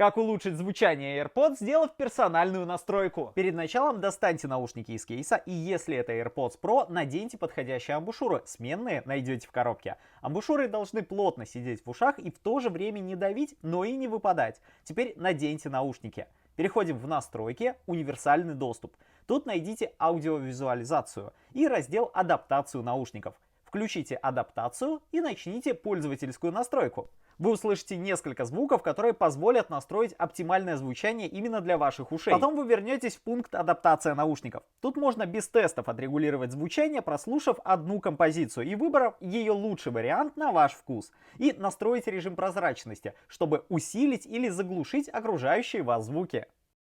Как улучшить звучание AirPods, сделав персональную настройку? Перед началом достаньте наушники из кейса, и если это AirPods Pro, наденьте подходящие амбушюры. Сменные найдете в коробке. Амбушюры должны плотно сидеть в ушах и в то же время не давить, но и не выпадать. Теперь наденьте наушники. Переходим в настройки, универсальный доступ. Тут найдите аудиовизуализацию и раздел адаптацию наушников. Включите адаптацию и начните пользовательскую настройку. Вы услышите несколько звуков, которые позволят настроить оптимальное звучание именно для ваших ушей. Потом вы вернетесь в пункт адаптация наушников. Тут можно без тестов отрегулировать звучание, прослушав одну композицию и выбрав ее лучший вариант на ваш вкус. И настроить режим прозрачности, чтобы усилить или заглушить окружающие вас звуки.